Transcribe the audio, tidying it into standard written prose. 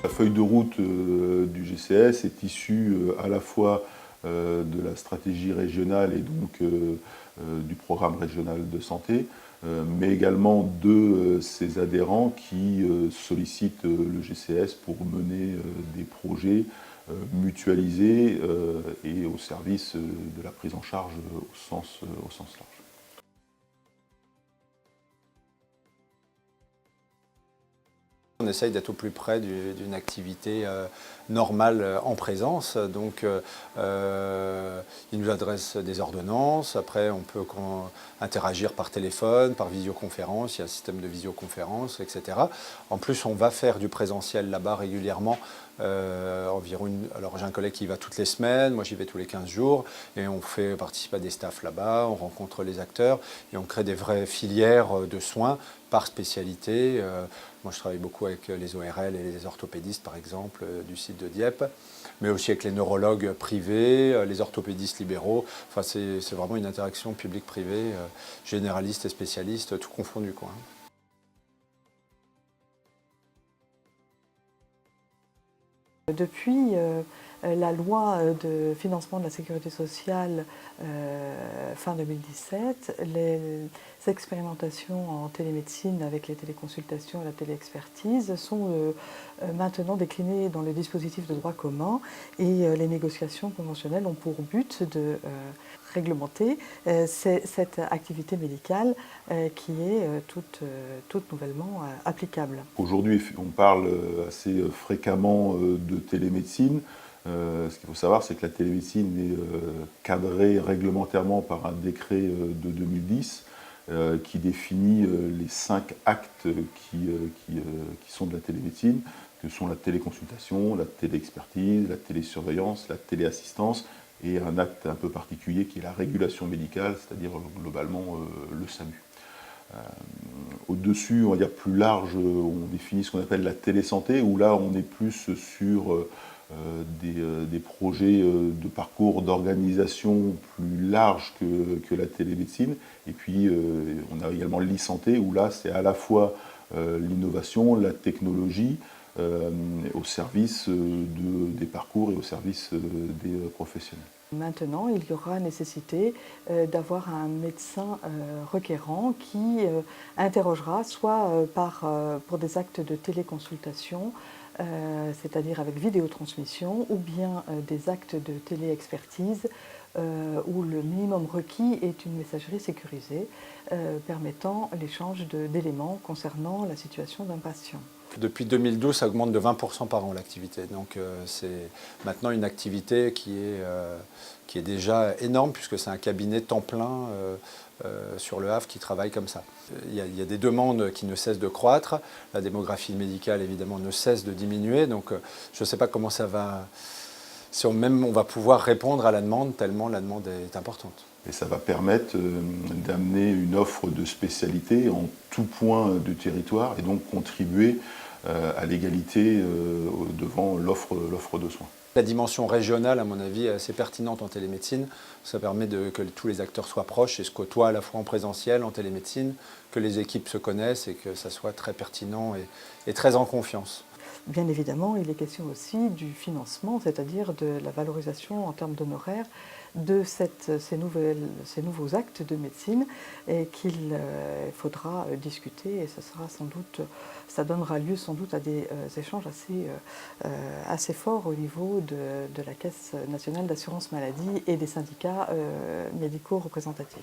La feuille de route du GCS est issue à la fois de la stratégie régionale et donc du programme régional de santé, mais également de ses adhérents qui sollicitent le GCS pour mener des projets mutualisés et au service de la prise en charge au sens large. On essaye d'être au plus près d'une activité normale en présence. Donc, il nous adresse des ordonnances. Après, on peut interagir par téléphone, par visioconférence. Il y a un système de visioconférence, etc. En plus, on va faire du présentiel là-bas régulièrement. Alors, j'ai un collègue qui y va toutes les semaines. Moi, j'y vais tous les 15 jours. Et on fait participer à des staffs là-bas. On rencontre les acteurs. Et on crée des vraies filières de soins par spécialité. Moi, je travaille beaucoup avec les ORL et les orthopédistes, par exemple, du site de Dieppe, mais aussi avec les neurologues privés, les orthopédistes libéraux. Enfin, c'est vraiment une interaction public-privé, généraliste et spécialiste, tout confondu, quoi. Depuis la loi de financement de la sécurité sociale fin 2017, les expérimentations en télémédecine avec les téléconsultations et la téléexpertise sont maintenant déclinées dans le dispositif de droit commun et les négociations conventionnelles ont pour but de réglementer cette activité médicale qui est toute nouvellement applicable. Aujourd'hui, on parle assez fréquemment de télémédecine. Ce qu'il faut savoir, c'est que la télémédecine est cadrée réglementairement par un décret de 2010 qui définit les 5 actes qui sont de la télémédecine, que sont la téléconsultation, la téléexpertise, la télésurveillance, la téléassistance et un acte un peu particulier qui est la régulation médicale, c'est-à-dire globalement le SAMU. Au-dessus, on va dire plus large, on définit ce qu'on appelle la télésanté, où là on est plus sur des projets de parcours d'organisation plus larges que la télémédecine. Et puis on a également l'e-santé, où là c'est à la fois l'innovation, la technologie, au service des parcours et au service des professionnels. Maintenant, il y aura nécessité d'avoir un médecin requérant qui interrogera soit pour des actes de téléconsultation, c'est-à-dire avec vidéotransmission, ou bien des actes de téléexpertise où le minimum requis est une messagerie sécurisée permettant l'échange d'éléments concernant la situation d'un patient. Depuis 2012, ça augmente de 20% par an l'activité. Donc c'est maintenant une activité qui est déjà énorme puisque c'est un cabinet temps plein sur le Havre qui travaille comme ça. Il y a des demandes qui ne cessent de croître. La démographie médicale, évidemment, ne cesse de diminuer. Donc je ne sais pas comment ça va... Si on va pouvoir répondre à la demande tellement la demande est importante. Et ça va permettre d'amener une offre de spécialité en tout point du territoire et donc contribuer à l'égalité devant l'offre de soins. La dimension régionale, à mon avis, est assez pertinente en télémédecine. Ça permet que tous les acteurs soient proches et se côtoient à la fois en présentiel, en télémédecine, que les équipes se connaissent et que ça soit très pertinent et très en confiance. Bien évidemment, il est question aussi du financement, c'est-à-dire de la valorisation en termes d'honoraires de ces nouveaux actes de médecine et qu'il faudra discuter et ça donnera lieu sans doute à des échanges assez forts au niveau de la Caisse nationale d'assurance maladie et des syndicats médicaux représentatifs.